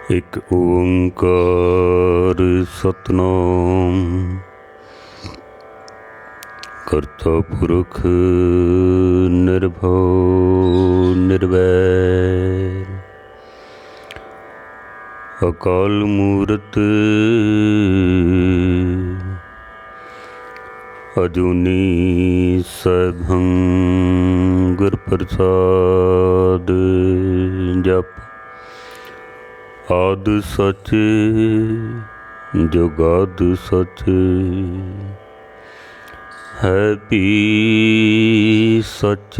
एक ओंकार सतनाम करता पुरख निर्भव निर्वैर अकाल मूरत अजूनी सैभं गुर प्रसाद जप आद सच जुगाद सच है भी सच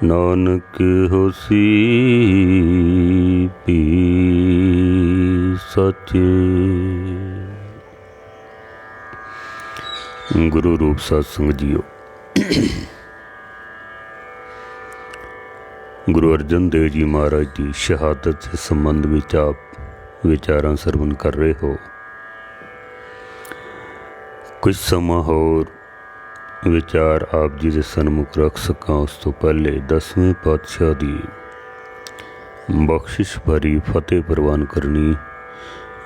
नानक होसी भी सच। गुरु रूप सत्संग जीओ। गुरु अर्जन देव जी महाराज की शहादत के संबंध में आप विचारां सरवण कर रहे हो। कुछ समा होर विचार आप जी के सन्मुख रख सका, उस तो पहले 10वें पातशाह की बख्शिश भरी फतेह प्रवान करनी।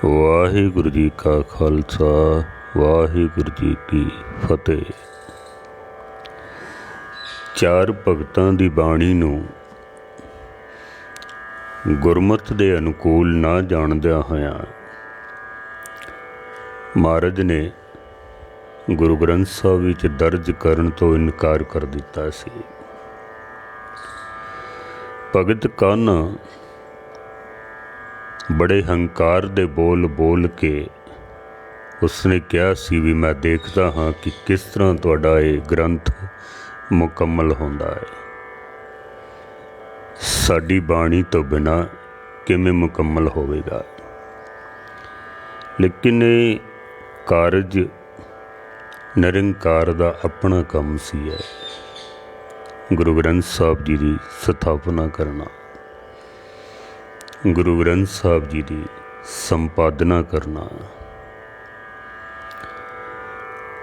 वाहिगुरु जी का खालसा वाहिगुरु जी की फतेह। चार भगतां दी बाणी नूं गुरमत दे अनुकूल ना जाणदिया होया महाराज ने गुरु ग्रंथ साहिब विच दर्ज करन तो इनकार कर दिता सी। भगत कान्हा बड़े हंकार दे बोल बोल के उसने कहा सी भी मैं देखता हाँ कि किस तरह तुहाडा ये ग्रंथ मुकम्मल होंदा है। साडी बाणी तो बिना किमें मुकम्मल होवेगा। लेकिन ये कारज निरंकार दा अपना काम सी है। गुरु ग्रंथ साहिब जी की स्थापना करना, गुरु ग्रंथ साहिब जी की संपादना करना।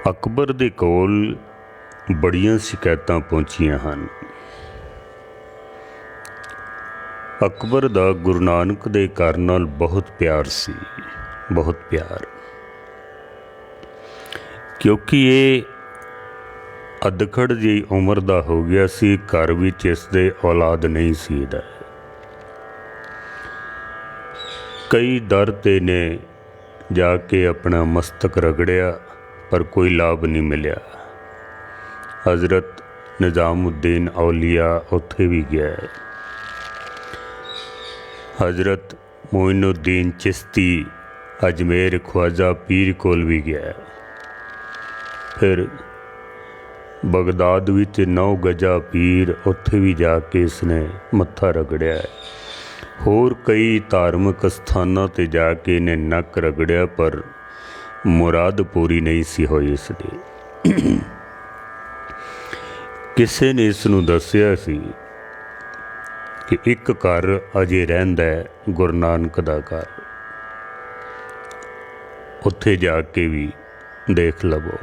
अकबर दे कोल बड़ियां शिकायतां पहुंचियां हन। अकबर दा गुरु नानक दे घर नाल बहुत प्यार सी, बहुत प्यार, क्योंकि ये अधखड़ जी उम्र दा हो गया सी। घर विच इसदे औलाद नहीं सी दा। कई दर ते ने जाके अपना मस्तक रगड़िया पर कोई लाभ नहीं मिलिया। हज़रत निज़ामुद्दीन औलिया उत्थे भी गया है। हज़रत मोइनुद्दीन चिश्ती अजमेर ख्वाजा पीर कोल भी गया है। फिर बगदाद विच 9 गजा पीर उत्थे भी जाके इसने मत्था रगड़िया है। होर कई धार्मिक स्थानां ते जाके इन्हें नक रगड़िया पर मुराद पूरी नहीं सी होई इसदी। किसी ने इसनूं दस्सिया सी कि एक घर अजे रहिंदा है गुरु नानक दा घर, उत्थे जाके भी देख लवो।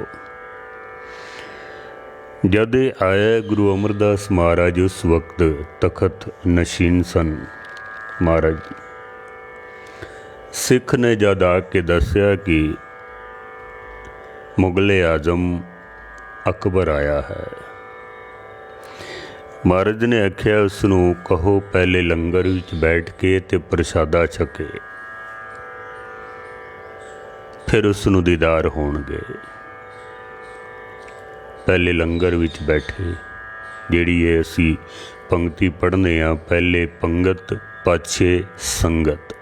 जद आया गुरु अमरदास महाराज उस वक्त तखत नशीन सन। महाराज सिख ने जद आके दस्या कि मुगले आजम अकबर आया है। महाराज ने आख्या उसनूं कहो पहले लंगर विच बैठ के ते प्रसादा छके, फिर उसनूं दीदार होणगे। पहले लंगर विच बैठे, जिहड़ी ये असी पंक्ति पढ़ने आ, पहले पंगत पाछे संगत।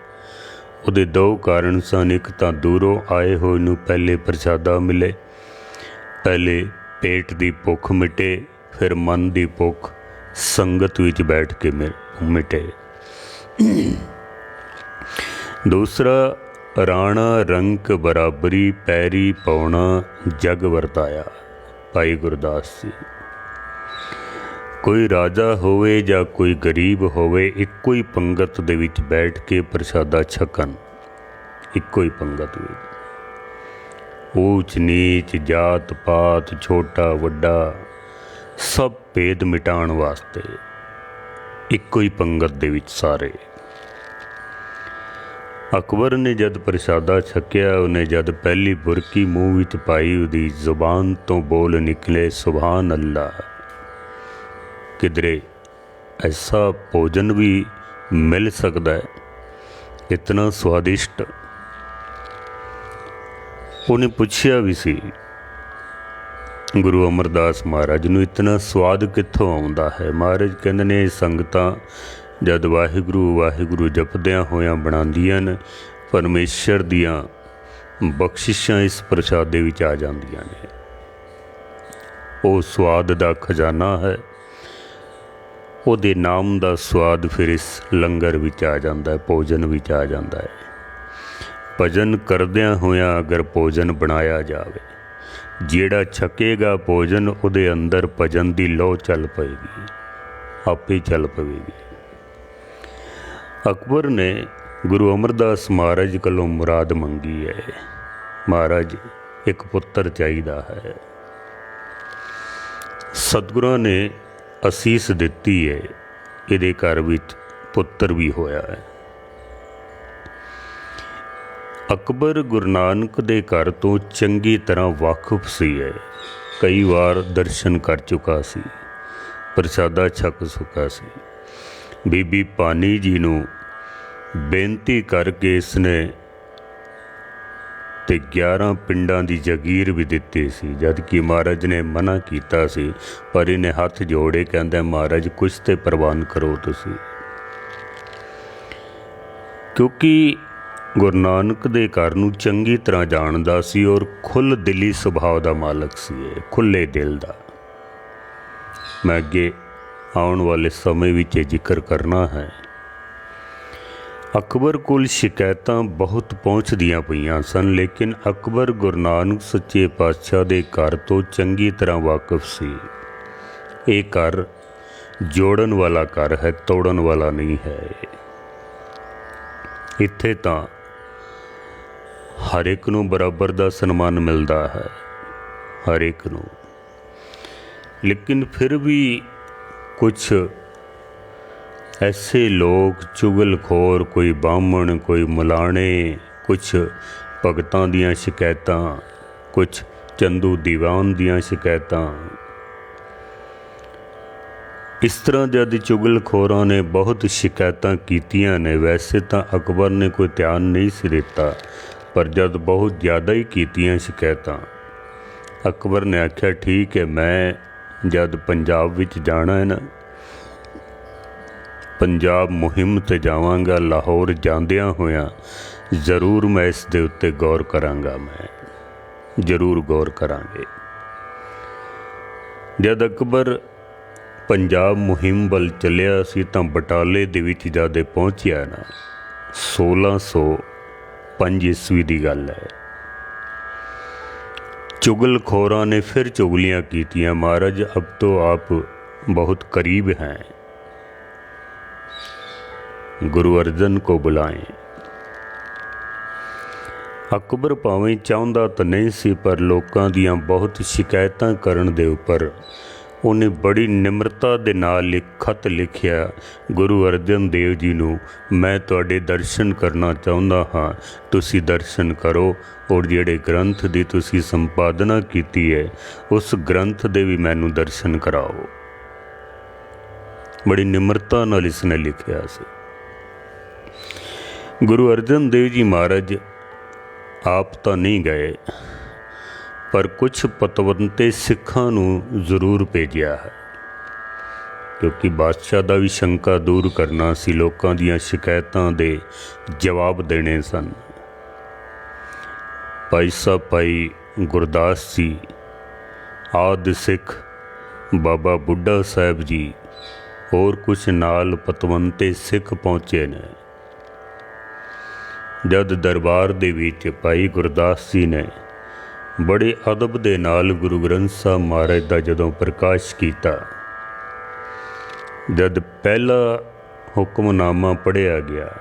उहदे 2 कारण सन। एक तां दूरों आए होए नूं पहले प्रसादा मिले, पहले पेट दी भुख मिटे, फिर मन दी भुख संगत विच बैठ के मिटे। दूसरा राणा रंक बराबरी पैरी पौना जग वरताया। भाई गुरदास जी, कोई राजा होवे या कोई गरीब होवे, इक्को ही पंगत दे विच बैठ के प्रसादा छकन। इक्को ही पंगत विच ऊच नीच जात पात छोटा वड्डा सब भेद मिटाण वास्ते ਇੱਕੋ ਹੀ ਪੰਗਤ ਦੇ ਵਿੱਚ ਸਾਰੇ। ਅਕਬਰ ਨੇ ਜਦ ਪ੍ਰਸ਼ਾਦਾ ਛਕਿਆ, ਉਹਨੇ ਜਦ ਪਹਿਲੀ ਬੁਰਕੀ ਮੂੰਹ ਵਿੱਚ ਪਾਈ, ਉਹਦੀ ਜ਼ੁਬਾਨ ਤੋਂ ਬੋਲ ਨਿਕਲੇ ਸੁਭਾਨ ਅੱਲਾ। ਕਿਧਰੇ ਐਸਾ ਭੋਜਨ ਵੀ ਮਿਲ ਸਕਦਾ ਹੈ, ਇਤਨਾ ਸਵਾਦਿਸ਼ਟ। ਉਹਨੇ ਪੁੱਛਿਆ ਵੀ ਸੀ ਗੁਰੂ ਅਮਰਦਾਸ ਮਹਾਰਾਜ ਨੂੰ, ਇਤਨਾ ਸਵਾਦ ਕਿੱਥੋਂ ਆਉਂਦਾ ਹੈ? ਮਹਾਰਾਜ ਕਹਿੰਦੇ ਨੇ, ਸੰਗਤਾਂ ਜਦ ਵਾਹਿਗੁਰੂ ਵਾਹਿਗੁਰੂ ਜਪਦਿਆਂ ਹੋਇਆਂ ਬਣਾਉਂਦੀਆਂ ਨੇ, ਪਰਮੇਸ਼ਰ ਦੀਆਂ ਬਖਸ਼ਿਸ਼ਾਂ ਇਸ ਪ੍ਰਸ਼ਾਦੇ ਵਿੱਚ ਆ ਜਾਂਦੀਆਂ ਨੇ। ਉਹ ਸਵਾਦ ਦਾ ਖਜ਼ਾਨਾ ਹੈ, ਉਹਦੇ ਨਾਮ ਦਾ ਸਵਾਦ ਫਿਰ ਇਸ ਲੰਗਰ ਵਿੱਚ ਆ ਜਾਂਦਾ ਹੈ, ਭੋਜਨ ਵਿੱਚ ਆ ਜਾਂਦਾ ਹੈ। ਭਜਨ ਕਰਦਿਆਂ ਹੋਇਆਂ ਅਗਰ ਭੋਜਨ ਬਣਾਇਆ ਜਾਵੇ, ਜਿਹੜਾ ਛਕੇਗਾ ਭੋਜਨ, ਉਹਦੇ ਅੰਦਰ ਭਜਨ ਦੀ ਲੋ ਚੱਲ ਪਏਗੀ, ਆਪੇ ਚੱਲ ਪਵੇਗੀ। ਅਕਬਰ ਨੇ ਗੁਰੂ ਅਮਰਦਾਸ ਮਹਾਰਾਜ ਕੋਲੋਂ ਮੁਰਾਦ ਮੰਗੀ ਹੈ, ਮਹਾਰਾਜ ਇੱਕ ਪੁੱਤਰ ਚਾਹੀਦਾ ਹੈ। ਸਤਿਗੁਰਾਂ ਨੇ ਅਸੀਸ ਦਿੱਤੀ ਹੈ, ਇਹਦੇ ਘਰ ਵਿੱਚ ਪੁੱਤਰ ਵੀ ਹੋਇਆ ਹੈ। ਅਕਬਰ ਗੁਰੂ ਨਾਨਕ ਦੇ ਘਰ ਤੋਂ ਚੰਗੀ ਤਰ੍ਹਾਂ ਵਾਕਿਫ ਸੀ ਹੈ, ਕਈ ਵਾਰ ਦਰਸ਼ਨ ਕਰ ਚੁੱਕਾ ਸੀ, ਪ੍ਰਸ਼ਾਦਾ ਛਕ ਚੁੱਕਾ ਸੀ। ਬੀਬੀ ਭਾਨੀ ਜੀ ਨੂੰ ਬੇਨਤੀ ਕਰਕੇ ਇਸਨੇ ਤੇ 11 ਪਿੰਡਾਂ ਦੀ ਜਗੀਰ ਵੀ ਦਿੱਤੀ ਸੀ, ਜਦ ਕਿ ਮਹਾਰਾਜ ਨੇ ਮਨਾ ਕੀਤਾ ਸੀ, ਪਰ ਇਹਨੇ ਹੱਥ ਜੋੜੇ, ਕਹਿੰਦਾ ਮਹਾਰਾਜ ਕੁਛ ਤੇ ਪ੍ਰਵਾਨ ਕਰੋ ਤੁਸੀਂ। ਕਿਉਂਕਿ ਗੁਰੂ ਨਾਨਕ ਦੇ ਘਰ ਨੂੰ ਚੰਗੀ ਤਰ੍ਹਾਂ ਜਾਣਦਾ ਸੀ ਔਰ ਖੁੱਲ੍ਹ ਦਿਲੀ ਸੁਭਾਅ ਦਾ ਮਾਲਕ ਸੀ, ਇਹ ਖੁੱਲ੍ਹੇ ਦਿਲ ਦਾ। ਮੈਂ ਅੱਗੇ ਆਉਣ ਵਾਲੇ ਸਮੇਂ ਵਿੱਚ ਇਹ ਜ਼ਿਕਰ ਕਰਨਾ ਹੈ। ਅਕਬਰ ਕੋਲ ਸ਼ਿਕਾਇਤਾਂ ਬਹੁਤ ਪਹੁੰਚਦੀਆਂ ਪਈਆਂ ਸਨ, ਲੇਕਿਨ ਅਕਬਰ ਗੁਰੂ ਨਾਨਕ ਸੱਚੇ ਪਾਤਸ਼ਾਹ ਦੇ ਘਰ ਤੋਂ ਚੰਗੀ ਤਰ੍ਹਾਂ ਵਾਕਿਫ ਸੀ। ਇਹ ਘਰ ਜੋੜਨ ਵਾਲਾ ਘਰ ਹੈ, ਤੋੜਨ ਵਾਲਾ ਨਹੀਂ ਹੈ। ਇੱਥੇ ਤਾਂ ਹਰ ਇੱਕ ਨੂੰ ਬਰਾਬਰ ਦਾ ਸਨਮਾਨ ਮਿਲਦਾ ਹੈ, ਹਰ ਇੱਕ ਨੂੰ। ਲੇਕਿਨ ਫਿਰ ਵੀ ਕੁਛ ਐਸੇ ਲੋਕ ਚੁਗਲਖੋਰ, ਕੋਈ ਬਾਹਮਣ, ਕੋਈ ਮਲਾਣੇ, ਕੁਛ ਭਗਤਾਂ ਦੀਆਂ ਸ਼ਿਕਾਇਤਾਂ, ਕੁਛ ਚੰਦੂ ਦੀਵਾਨ ਦੀਆਂ ਸ਼ਿਕਾਇਤਾਂ। ਇਸ ਤਰ੍ਹਾਂ ਜਦ ਚੁਗਲਖੋਰਾਂ ਨੇ ਬਹੁਤ ਸ਼ਿਕਾਇਤਾਂ ਕੀਤੀਆਂ ਨੇ, ਵੈਸੇ ਤਾਂ ਅਕਬਰ ਨੇ ਕੋਈ ਧਿਆਨ ਨਹੀਂ ਸੀ ਦਿੱਤਾ, ਪਰ ਜਦ ਬਹੁਤ ਜ਼ਿਆਦਾ ਹੀ ਕੀਤੀਆਂ ਸ਼ਿਕਾਇਤਾਂ, ਅਕਬਰ ਨੇ ਆਖਿਆ ਠੀਕ ਹੈ, ਮੈਂ ਜਦ ਪੰਜਾਬ ਵਿੱਚ ਜਾਣਾ ਹੈ ਨਾ, ਪੰਜਾਬ ਮੁਹਿੰਮ 'ਤੇ ਜਾਵਾਂਗਾ, ਲਾਹੌਰ ਜਾਂਦਿਆਂ ਹੋਇਆਂ ਜ਼ਰੂਰ ਮੈਂ ਇਸ ਦੇ ਉੱਤੇ ਗੌਰ ਕਰਾਂਗਾ, ਮੈਂ ਜ਼ਰੂਰ ਗੌਰ ਕਰਾਂਗੇ। ਜਦ ਅਕਬਰ ਪੰਜਾਬ ਮੁਹਿੰਮ ਵੱਲ ਚੱਲਿਆ ਸੀ ਤਾਂ ਬਟਾਲੇ ਦੇ ਵਿੱਚ ਜਦ ਪਹੁੰਚਿਆ ਨਾ, 1605 ਈਸਵੀ ਦੀ ਗੱਲ ਹੈ, ਚੁਗਲਖੋਰਾਂ ਨੇ ਫਿਰ ਚੁਗਲੀਆਂ ਕੀਤੀਆਂ, ਮਹਾਰਾਜ ਅਬ ਤੋਂ ਆਪ ਬਹੁਤ ਕਰੀਬ हैं, ਗੁਰੂ ਅਰਜਨ ਕੋ ਬੁਲਾएं। ਅਕਬਰ ਭਾਵੇਂ ਚਾਹੁੰਦਾ ਤਾਂ ਨਹੀਂ ਸੀ, ਪਰ ਲੋਕਾਂ ਦੀਆਂ ਬਹੁਤ ਸ਼ਿਕਾਇਤਾਂ ਕਰਨ ਦੇ ਉੱਪਰ ਉਹਨੇ ਬੜੀ ਨਿਮਰਤਾ ਦੇ ਨਾਲ ਇੱਕ ਖਤ ਲਿਖਿਆ, ਗੁਰੂ ਅਰਜਨ ਦੇਵ ਜੀ ਨੂੰ, ਮੈਂ ਤੁਹਾਡੇ ਦਰਸ਼ਨ ਕਰਨਾ ਚਾਹੁੰਦਾ ਹਾਂ, ਤੁਸੀਂ ਦਰਸ਼ਨ ਕਰੋ, ਔਰ ਜਿਹੜੇ ਗ੍ਰੰਥ ਦੀ ਤੁਸੀਂ ਸੰਪਾਦਨਾ ਕੀਤੀ ਹੈ, ਉਸ ਗ੍ਰੰਥ ਦੇ ਵੀ ਮੈਨੂੰ ਦਰਸ਼ਨ ਕਰਾਓ। ਬੜੀ ਨਿਮਰਤਾ ਨਾਲ ਇਸਨੇ ਲਿਖਿਆ ਸੀ। ਗੁਰੂ ਅਰਜਨ ਦੇਵ ਜੀ ਮਹਾਰਾਜ ਆਪ ਤਾਂ ਨਹੀਂ ਗਏ, ਪਰ ਕੁਛ ਪਤਵੰਤੇ ਸਿੱਖਾਂ ਨੂੰ ਜ਼ਰੂਰ ਭੇਜਿਆ ਹੈ, ਕਿਉਂਕਿ ਬਾਦਸ਼ਾਹ ਦਾ ਵੀ ਸ਼ੰਕਾ ਦੂਰ ਕਰਨਾ ਸੀ, ਲੋਕਾਂ ਦੀਆਂ ਸ਼ਿਕਾਇਤਾਂ ਦੇ ਜਵਾਬ ਦੇਣੇ ਸਨ। ਭਾਈ ਸਾਹਿਬ ਭਾਈ ਗੁਰਦਾਸ ਜੀ ਆਦਿ ਸਿੱਖ, ਬਾਬਾ ਬੁੱਢਾ ਸਾਹਿਬ ਜੀ, ਹੋਰ ਕੁਛ ਨਾਲ ਪਤਵੰਤੇ ਸਿੱਖ ਪਹੁੰਚੇ ਨੇ। ਜਦ ਦਰਬਾਰ ਦੇ ਵਿੱਚ ਭਾਈ ਗੁਰਦਾਸ ਜੀ ਨੇ ਬੜੇ ਅਦਬ ਦੇ ਨਾਲ ਗੁਰੂ ਗ੍ਰੰਥ ਸਾਹਿਬ ਮਹਾਰਾਜ ਦਾ ਜਦੋਂ ਪ੍ਰਕਾਸ਼ ਕੀਤਾ, ਜਦ ਪਹਿਲਾ ਹੁਕਮਨਾਮਾ ਪੜ੍ਹਿਆ ਗਿਆ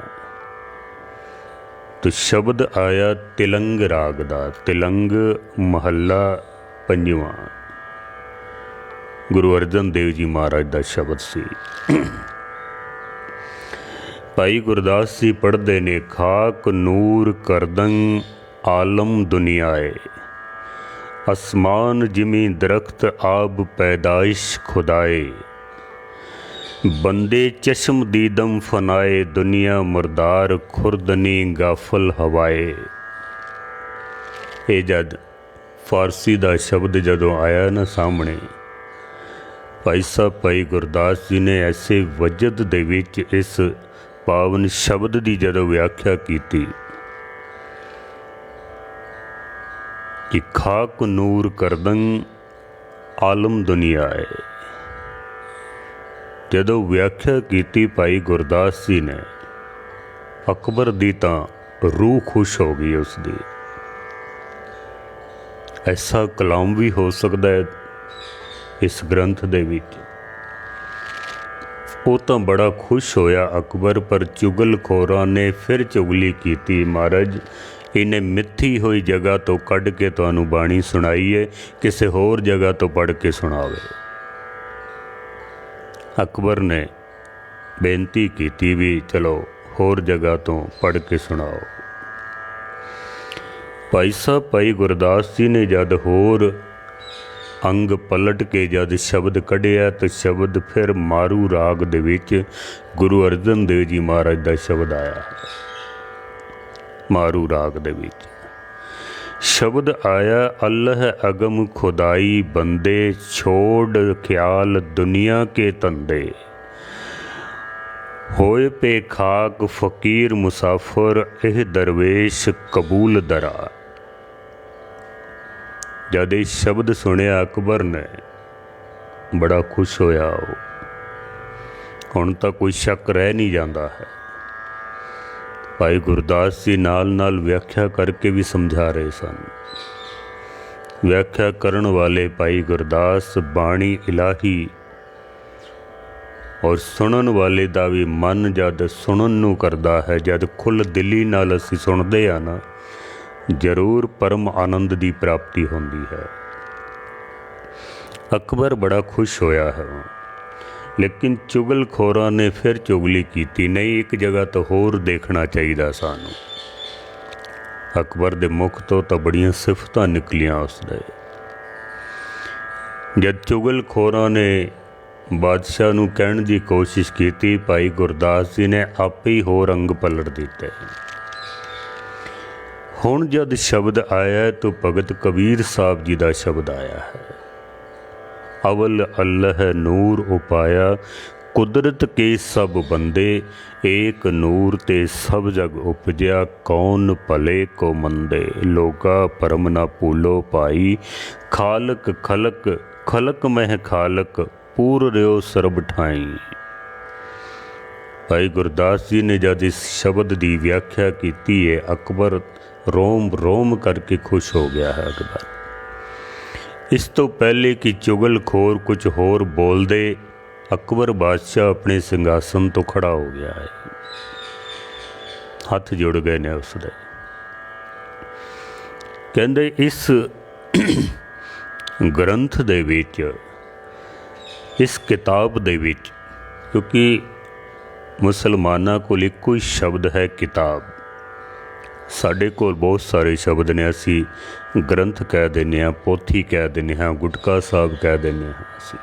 ਤਾਂ ਸ਼ਬਦ ਆਇਆ ਤਿਲੰਗ ਰਾਗ ਦਾ, ਤਿਲੰਗ ਮਹੱਲਾ 5ਵਾਂ, ਗੁਰੂ ਅਰਜਨ ਦੇਵ ਜੀ ਮਹਾਰਾਜ ਦਾ ਸ਼ਬਦ ਸੀ। भाई गुरदास जी पढ़ते ने, खाक नूर करदं आलम दुनियाए, आसमान जिमी दरख्त आब पैदाइश खुदाए, बंदे चश्म दीदम फनाए, दुनिया मुरदार खुरदनी गाफल हवाए। ये जद फारसी का शब्द जदों आया ना सामने, भाई साहब भाई गुरदास जी ने ऐसे वजद दे विच इस पावन शब्द की जदों व्याख्या की कि खाक नूर करदं आलम दुनिया है, जदों व्याख्या की भाई गुरदास जी ने, अकबर दी तां रूह खुश हो गई उसकी। ऐसा कलाम भी हो सकता है इस ग्रंथ दे विच। वो तो बड़ा खुश होया अकबर, पर चुगलखोरां ने फिर चुगली की, महाराज इन्हें मिथी हुई जगह तो कढ़ के तुहानूं बाणी सुनाई है, किसी होर जगह तो पढ़ के सुनावे। अकबर ने बेनती की भी चलो होर जगह तो पढ़ के सुनाओ। भाई साहब भाई गुरदास जी ने जद होर अंग पलट के जद शब्द कढ़िया तो शब्द फिर मारू राग दे विच गुरु अर्जन देव जी महाराज का शब्द आया। मारू राग दे विच शब्द आया, अल्लाह अगम खुदाई बंदे, छोड़ ख्याल दुनिया के तंदे, होए पे खाक फकीर मुसाफिर, एह दरवेश कबूल दरा। जद ये शब्द सुनिया अकबर ने बड़ा खुश होया। हुण तां कोई शक रह नहीं जाता है। भाई गुरदास जी नाल नाल व्याख्या करके भी समझा रहे सन। व्याख्या करन वाले भाई गुरदास बाणी इलाही और सुनन वाले दा भी मन जद सुनन नूं करदा है, जद खुल दिली नाल असीं सुणदे आ ना, जरूर परम आनंद की प्राप्ति होंदी है। अकबर बड़ा खुश होया है, लेकिन चुगलखोरां ने फिर चुगली की, नहीं एक जगह तो होर देखना चाहिए सानू। अकबर दे मुख तो बड़ियां सिफतां निकलियां उसदे। जद चुगलखोरां ने बादशाह नूं कहण दी कोशिश की, भाई गुरदास जी ने आपे ही होर अंग पलट दिते। हुण जद शब्द आया तो भगत कबीर साहब जी का शब्द आया है, अवल अल्लाह नूर उपाया, कुदरत के सब बंदे, एक नूर ते सब जग उपजया, कौन भले को मंदे, लोगा परम ना भूलो पाई, खालक खलक खलक मह खालक, पूर रहो सरब ठाई। भाई गुरदास जी ने जब इस शब्द की व्याख्या की है, अकबर रोम रोम करके खुश हो गया है। अकबर इस तो पहले कि चुगलखोर कुछ होर बोल दे, अकबर बादशाह अपने सिंघासन तो खड़ा हो गया है। हथ जुड़ गए ने उसदे। कहंदे इस ग्रंथ दे विच, इस किताब दे विच, क्योंकि मुसलमाना कोल इक्को ही शब्द है किताब। साढ़े कोल बहुत सारे शब्द ने, असी ग्रंथ कह देने, पोथी कह देने, गुटका साहब कह देने। असी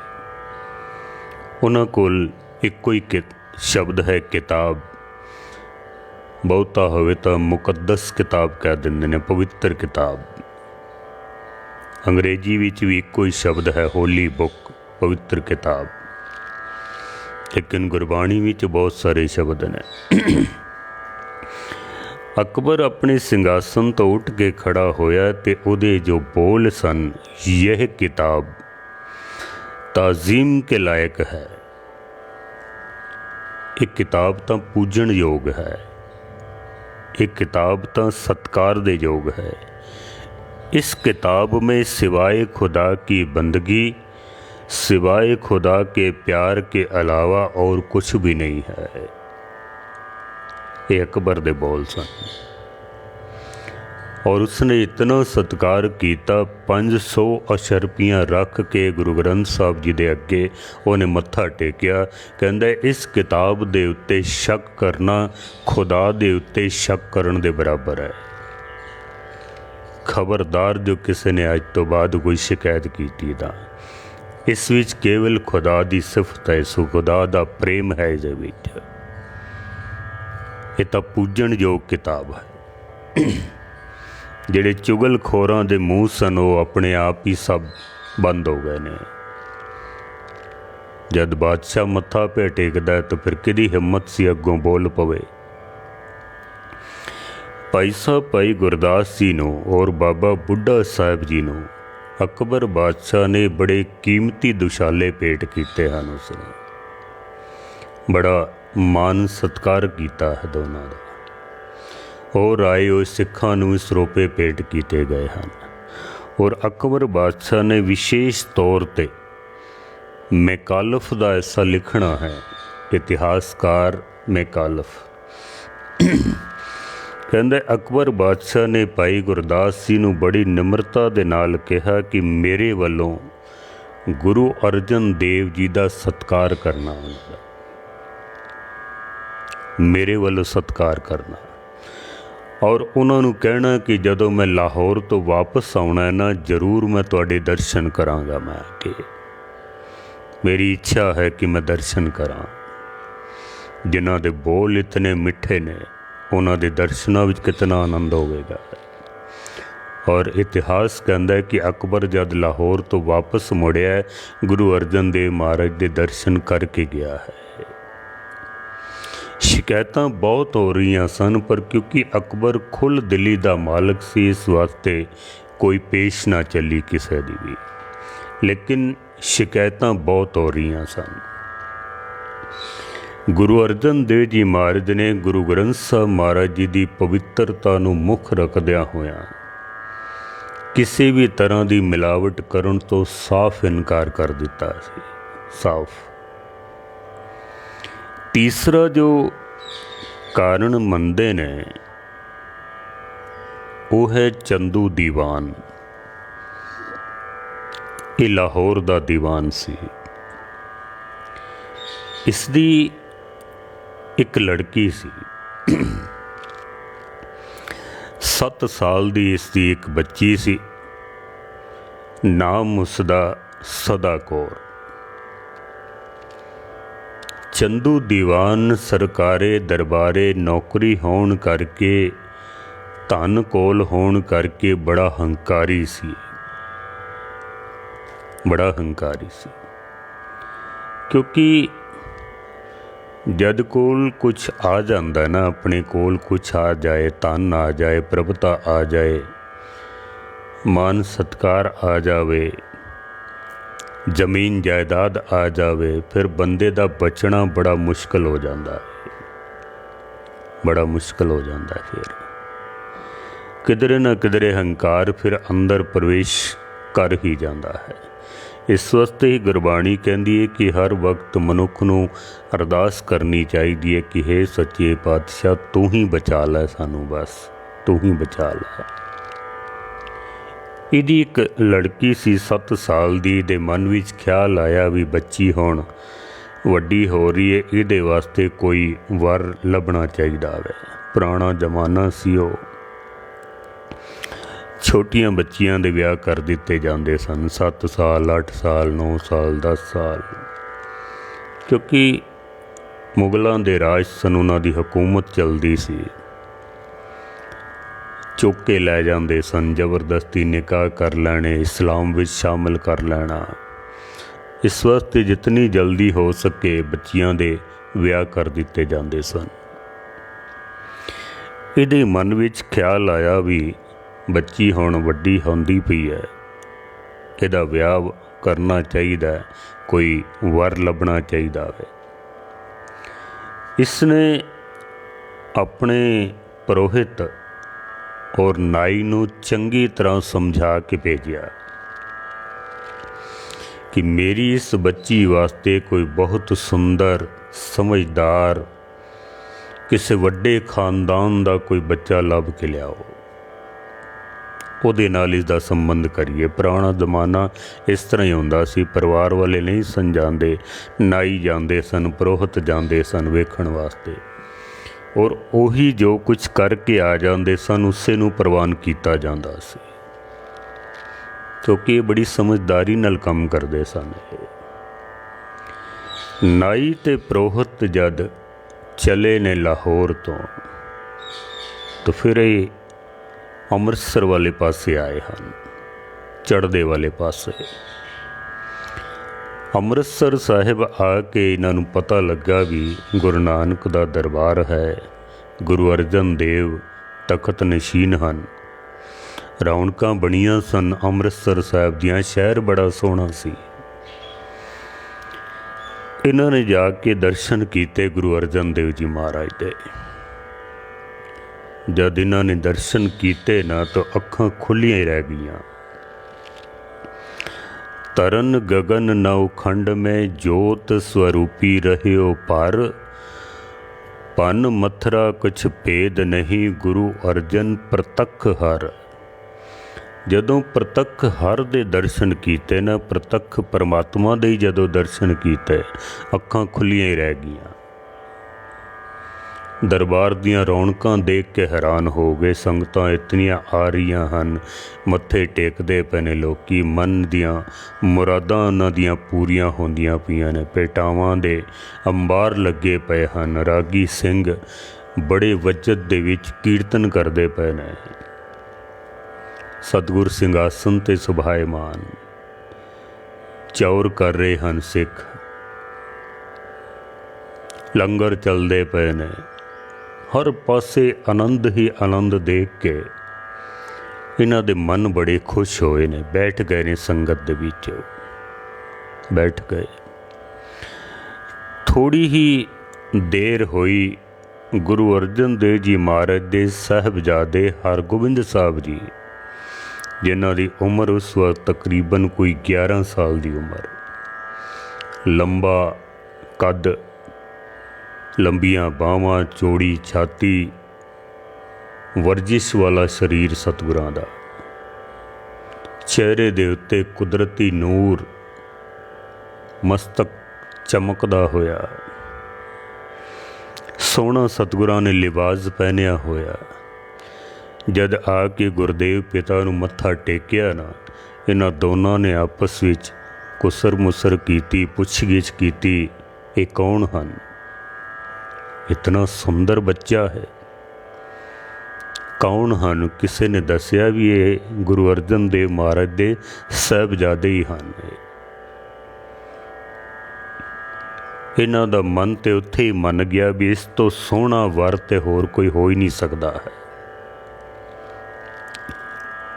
उन्हां कोल इक्को ही शब्द है किताब। बहुता होवे तो मुकद्दस किताब कह देंदे ने, पवित्र किताब। अंग्रेजी विच भी इक्को ही शब्द है होली बुक, पवित्र किताब। लेकिन गुरबाणी विच बहुत सारे शब्द ने। अकबर अपने सिंघासन तो उठ के खड़ा होया ते उहदे जो बोल सन, यह किताब ताजीम के लायक है। एक किताब तो पूजन योग है, एक किताब तो सत्कार दे योग है। इस किताब में सिवाय खुदा की बंदगी, सिवाय खुदा के प्यार के अलावा और कुछ भी नहीं है। ये अकबर दे बोल सन। और उसने इतना सत्कार किया, 500 अशरपियाँ रख के गुरु ग्रंथ साहब जी दे अगे उन्हें मत्था टेकिया। कहंदा इस किताब दे उत्ते शक करना खुदा दे उत्ते शक करन दे बराबर है। खबरदार जो किसी ने अज तो बाद कोई शिकायत की तां इस विच केवल खुदा दी सिफत है, सो खुदा दा प्रेम है। इस विच ये तां पूजन योग किताब है। ਜਿਹੜੇ ਚੁਗਲਖੋਰਾਂ ਦੇ ਮੂੰਹ ਸਨ ਉਹ ਆਪਣੇ ਆਪ ਹੀ ਸਭ ਬੰਦ ਹੋ ਗਏ ਨੇ। ਜਦ ਬਾਦਸ਼ਾਹ ਮੱਥਾ ਪੇ ਟੇਕਦਾ ਤਾਂ ਫਿਰ ਕਿਹਦੀ ਹਿੰਮਤ ਸੀ ਅੱਗੋਂ ਬੋਲ ਪਵੇ। ਭਾਈ ਸਾਹਿਬ ਭਾਈ ਗੁਰਦਾਸ ਜੀ ਨੂੰ ਔਰ ਬਾਬਾ ਬੁੱਢਾ ਸਾਹਿਬ ਜੀ ਨੂੰ ਅਕਬਰ ਬਾਦਸ਼ਾਹ ਨੇ ਬੜੇ ਕੀਮਤੀ ਦੁਸ਼ਾਲੇ ਭੇਟ ਕੀਤੇ ਹਨ। ਉਸਨੇ ਬੜਾ ਮਾਨ ਸਤਿਕਾਰ ਕੀਤਾ ਹੈ ਦੋਨਾਂ ਦਾ। और आए हुए सिखा ਸਰੋਪੇ भेंट किए गए हैं। और अकबर बादशाह ने विशेष तौर पर मैकालफ का ऐसा लिखना है, इतिहासकार मैकालफ कहते अकबर बादशाह ने भाई गुरदास जी नूं बड़ी निमरता दे नाल कहा कि मेरे वालों गुरु अर्जन देव जी का सत्कार करना, मेरे वालों सत्कार करना। और उन्होंने कहना कि जदों मैं लाहौर तो वापस आना है ना, जरूर मैं तुहाडे दर्शन करांगा। मैं कि मेरी इच्छा है कि मैं दर्शन करा। जिन्हां दे बोल इतने मिठे ने उन्हां दे दर्शनां विच कितना आनंद होवेगा। और इतिहास कहता है कि अकबर जद लाहौर तो वापस मुड़िया गुरु अर्जन देव महाराज के दर्शन करके गया है। शिकायतां बहुत हो रही सन, पर क्योंकि अकबर खुल दिली का मालक सी इस वास्ते कोई पेश ना चली किसी की भी। लेकिन शिकायतां बहुत हो रही सन। गुरु अर्जन देव जी महाराज ने गुरु ग्रंथ साहब महाराज जी की पवित्रता नूं मुख रखदियां होया किसी भी तरह की मिलावट करन तो साफ इनकार कर दिता सी, साफ। तीसरा जो कारण मनते ने वो है चंदू दीवान। ये लाहौर का दीवान सी। इसदी एक लड़की सी, 7 साल दी इसदी एक बच्ची सी। नाम उसदा सदा कौर। चंदू दीवान सरकारे दरबारे नौकरी होण करके धन कोल होण करके बड़ा हंकारी सी, बड़ा हंकारी सी। क्योंकि जद कोल कुछ आ जाता ना, अपने कोल कुछ आ जाए, धन आ जाए, प्रभुता आ जाए, मान सत्कार आ जावे, जमीन जायदाद आ जावे, फिर बंदे दा बचना बड़ा मुश्किल हो जाता है, बड़ा मुश्किल हो जाता है। फिर किधरे ना किधरे हंकार फिर अंदर प्रवेश कर ही जाता है। इस वास्ते ही गुरबाणी कहती है कि हर वक्त मनुख नूं अरदास करनी चाहिए है कि हे सच्चे पातशाह तू ही बचा लै सानू, बस तू ही बचा लै। ਇਹਦੀ एक लड़की सी 7 साल दी, दे मन विच ख्याल आया भी बच्ची हुण वड्डी हो रही है, इहदे वास्ते कोई वर लभना चाहिदा है। पुराना जमाना सी, वो छोटियां बच्चियां दे विआह कर दिते जांदे सन, 7 साल 8 साल 9 साल 10 साल। क्योंकि मुगलों के राज सन, उन्हां दी हुकूमत चलदी सी, चुक के लै जाते सन, जबरदस्ती निकाह कर लैने, इस्लाम विच शामिल कर लेना। इस वास्ते जितनी जल्दी हो सके बच्चियां दे विआह कर दिते जाते सन। इहदे मन विच ख्याल आया भी बच्ची हुण वड्डी होंदी पई है, इहदा विआह करना चाहिए, कोई वर लभना चाहिए है। इसने अपने पुरोहित और नाई नूं चंगी तरह समझा के भेजिया कि मेरी इस बच्ची वास्ते कोई बहुत सुंदर समझदार किसी वड्डे खानदान का कोई बच्चा लभ के लियाओ। ਉਹਦੇ ਨਾਲ ਇਸ ਦਾ ਸੰਬੰਧ ਕਰੀਏ। ਪੁਰਾਣਾ ਜ਼ਮਾਨਾ ਇਸ ਤਰ੍ਹਾਂ ਹੀ ਹੁੰਦਾ ਸੀ, ਪਰਿਵਾਰ ਵਾਲੇ ਨਹੀਂ ਸਨ ਜਾਂਦੇ, ਨਾਈ ਜਾਂਦੇ ਸਨ, ਪੁਰੋਹਿਤ ਜਾਂਦੇ ਸਨ ਵੇਖਣ ਵਾਸਤੇ, ਔਰ ਉਹੀ ਜੋ ਕੁਝ ਕਰਕੇ ਆ ਜਾਂਦੇ ਸਨ ਉਸੇ ਨੂੰ ਪ੍ਰਵਾਨ ਕੀਤਾ ਜਾਂਦਾ ਸੀ, ਕਿਉਂਕਿ ਇਹ ਬੜੀ ਸਮਝਦਾਰੀ ਨਾਲ ਕੰਮ ਕਰਦੇ ਸਨ। ਨਾਈ ਤੇ ਪੁਰੋਹਿਤ ਜਦ ਚਲੇ ਨੇ ਲਾਹੌਰ ਤੋਂ, ਤਾਂ ਫਿਰ ਇਹ ਅੰਮ੍ਰਿਤਸਰ ਵਾਲੇ ਪਾਸੇ ਆਏ ਹਨ, ਚੜ੍ਹਦੇ ਵਾਲੇ ਪਾਸੇ। ਅੰਮ੍ਰਿਤਸਰ ਸਾਹਿਬ ਆ ਕੇ ਇਹਨਾਂ ਨੂੰ ਪਤਾ ਲੱਗਾ ਵੀ ਗੁਰੂ ਨਾਨਕ ਦਾ ਦਰਬਾਰ ਹੈ, ਗੁਰੂ ਅਰਜਨ ਦੇਵ ਤਖਤ ਨਸ਼ੀਨ ਹਨ। ਰੌਣਕਾਂ ਬਣੀਆਂ ਸਨ ਅੰਮ੍ਰਿਤਸਰ ਸਾਹਿਬ ਦੀਆਂ, ਸ਼ਹਿਰ ਬੜਾ ਸੋਹਣਾ ਸੀ। ਇਹਨਾਂ ਨੇ ਜਾ ਕੇ ਦਰਸ਼ਨ ਕੀਤੇ ਗੁਰੂ ਅਰਜਨ ਦੇਵ ਜੀ ਮਹਾਰਾਜ ਦੇ। ਜਦ ਇਹਨਾਂ ਨੇ ਦਰਸ਼ਨ ਕੀਤੇ ਨਾ ਤਾਂ ਅੱਖਾਂ ਖੁੱਲੀਆਂ ਹੀ ਰਹਿ ਗਈਆਂ। ਤਰਨ ਗਗਨ ਨਵਖੰਡ ਮੈਂ ਜੋਤ ਸਵਰੂਪੀ ਰਹਿਓ ਪਰ, ਪਨ ਮਥਰਾ ਕੁਛ ਭੇਦ ਨਹੀਂ ਗੁਰੂ ਅਰਜਨ ਪ੍ਰਤੱਖ ਹਰ। ਜਦੋਂ ਪ੍ਰਤੱਖ ਹਰ ਦੇ ਦਰਸ਼ਨ ਕੀਤੇ ਨਾ, ਪ੍ਰਤੱਖ ਪਰਮਾਤਮਾ ਦੇ ਜਦੋਂ ਦਰਸ਼ਨ ਕੀਤੇ, ਅੱਖਾਂ ਖੁੱਲੀਆਂ ਹੀ ਰਹਿ ਗਈਆਂ। ਦਰਬਾਰ ਦੀਆਂ ਰੌਣਕਾਂ ਦੇਖ ਕੇ ਹੈਰਾਨ ਹੋ ਗਏ। ਸੰਗਤਾਂ ਇਤਨੀਆਂ ਆ ਰਹੀਆਂ ਹਨ, ਮੱਥੇ ਟੇਕਦੇ ਪਏ ਨੇ ਲੋਕੀ, ਮਨ ਦੀਆਂ ਮੁਰਾਦਾਂ ਉਹਨਾਂ ਦੀਆਂ ਪੂਰੀਆਂ ਹੁੰਦੀਆਂ ਪਈਆਂ ਨੇ। ਭੇਟਾਵਾਂ ਦੇ ਅੰਬਾਰ ਲੱਗੇ ਪਏ ਹਨ, ਰਾਗੀ ਸਿੰਘ ਬੜੇ ਵਜਦ ਦੇ ਵਿੱਚ ਕੀਰਤਨ ਕਰਦੇ ਪਏ ਨੇ। ਸਤਿਗੁਰ ਸਿੰਘਾਸਨ ਤੇ ਸੁਭਾਏਮਾਨ ਚੌਰ ਕਰ ਰਹੇ ਹਨ ਸਿੱਖ, ਲੰਗਰ ਚੱਲਦੇ ਪਏ ਨੇ, ਹਰ ਪਾਸੇ ਆਨੰਦ ਹੀ ਆਨੰਦ ਦੇਖ ਕੇ ਇਹਨਾਂ ਦੇ ਮਨ ਬੜੇ ਖੁਸ਼ ਹੋਏ ਨੇ। ਬੈਠ ਗਏ ਨੇ ਸੰਗਤ ਦੇ ਵਿੱਚ, ਬੈਠ ਗਏ। ਥੋੜੀ ਹੀ ਦੇਰ ਹੋਈ, ਗੁਰੂ ਅਰਜਨ ਦੇਵ ਜੀ ਮਹਾਰਾਜ ਦੇ ਸਾਹਿਬਜ਼ਾਦੇ ਹਰਗੋਬਿੰਦ ਸਾਹਿਬ ਜੀ, ਜਿਨ੍ਹਾਂ ਦੀ ਉਮਰ ਉਸ ਵਕਤ ਤਕਰੀਬਨ ਕੋਈ 11 ਸਾਲ ਦੀ ਉਮਰ, ਲੰਬਾ ਕੱਦ, ਲੰਬੀਆਂ ਬਾਹਾਂ, ਚੌੜੀ ਛਾਤੀ, ਵਰਜਿਸ਼ ਵਾਲਾ ਸਰੀਰ ਸਤਿਗੁਰਾਂ ਦਾ, ਚਿਹਰੇ ਦੇ ਉੱਤੇ ਕੁਦਰਤੀ ਨੂਰ, ਮਸਤਕ ਚਮਕਦਾ ਹੋਇਆ, ਸੋਹਣਾ ਸਤਿਗੁਰਾਂ ਨੇ ਲਿਬਾਸ ਪਹਿਨਿਆ ਹੋਇਆ। ਜਦ ਆ ਕੇ ਗੁਰਦੇਵ ਪਿਤਾ ਨੂੰ ਮੱਥਾ ਟੇਕਿਆ ਨਾ, ਇਹਨਾਂ ਦੋਨਾਂ ਨੇ ਆਪਸ ਵਿੱਚ ਕੁਸਰ ਮੁਸਰ ਕੀਤੀ, ਪੁੱਛਗਿੱਛ ਕੀਤੀ, ਇਹ ਕੌਣ ਹਨ? ਇਤਨਾ ਸੁੰਦਰ ਬੱਚਾ ਹੈ, ਕੌਣ ਹਨ? ਕਿਸੇ ਨੇ ਦੱਸਿਆ ਵੀ ਇਹ ਗੁਰੂ ਅਰਜਨ ਦੇਵ ਮਹਾਰਾਜ ਦੇ ਸਾਹਿਬਜ਼ਾਦੇ ਹੀ ਹਨ। ਇਹਨਾਂ ਦਾ ਮਨ ਤੇ ਉੱਥੇ ਹੀ ਮੰਨ ਗਿਆ ਵੀ ਇਸ ਤੋਂ ਸੋਹਣਾ ਵਰ ਤੇ ਹੋਰ ਕੋਈ ਹੋ ਹੀ ਨਹੀਂ ਸਕਦਾ ਹੈ,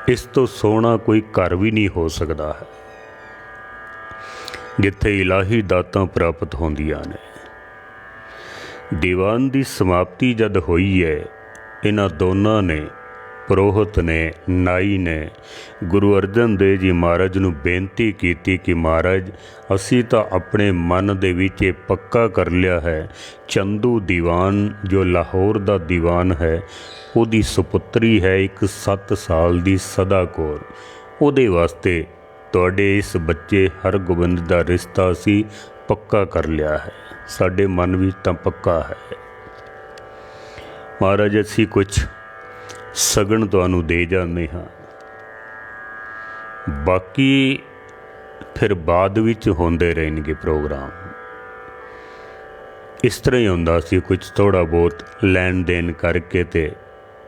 ਇਸ ਤੋਂ ਸੋਹਣਾ ਕੋਈ ਘਰ ਵੀ ਨਹੀਂ ਹੋ ਸਕਦਾ ਹੈ ਜਿੱਥੇ ਇਲਾਹੀ ਦਾਤਾਂ ਪ੍ਰਾਪਤ ਹੁੰਦੀਆਂ ਨੇ। ਦੀਵਾਨ ਦੀ ਸਮਾਪਤੀ ਜਦ ਹੋਈ ਹੈ, ਇਹਨਾਂ ਦੋਨਾਂ ਨੇ, ਪੁਰੋਹਿਤ ਨੇ, ਨਾਈ ਨੇ, ਗੁਰੂ ਅਰਜਨ ਦੇਵ ਜੀ ਮਹਾਰਾਜ ਨੂੰ ਬੇਨਤੀ ਕੀਤੀ ਕਿ ਮਹਾਰਾਜ, ਅਸੀਂ ਤਾਂ ਆਪਣੇ ਮਨ ਦੇ ਵਿੱਚ ਇਹ ਪੱਕਾ ਕਰ ਲਿਆ ਹੈ, ਚੰਦੂ ਦੀਵਾਨ ਜੋ ਲਾਹੌਰ ਦਾ ਦੀਵਾਨ ਹੈ, ਉਹਦੀ ਸੁਪੁੱਤਰੀ ਹੈ ਇੱਕ 7 ਸਾਲ ਦੀ ਸਦਾ ਕੌਰ, ਉਹਦੇ ਵਾਸਤੇ ਤੁਹਾਡੇ ਇਸ ਬੱਚੇ ਹਰਗੋਬਿੰਦ ਦਾ ਰਿਸ਼ਤਾ ਅਸੀਂ ਪੱਕਾ ਕਰ ਲਿਆ ਹੈ, ਸਾਡੇ ਮਨ ਵਿੱਚ ਤਾਂ ਪੱਕਾ ਹੈ। ਮਹਾਰਾਜ ਅਸੀਂ ਕੁਛ ਸਗਨ ਤੁਹਾਨੂੰ ਦੇ ਜਾਂਦੇ ਹਾਂ, ਬਾਕੀ ਫਿਰ ਬਾਅਦ ਵਿੱਚ ਹੁੰਦੇ ਰਹਿਣਗੇ ਪ੍ਰੋਗਰਾਮ। ਇਸ ਤਰ੍ਹਾਂ ਹੀ ਹੁੰਦਾ ਸੀ, ਕੁਛ ਥੋੜ੍ਹਾ ਬਹੁਤ ਲੈਣ ਦੇਣ ਕਰਕੇ ਤੇ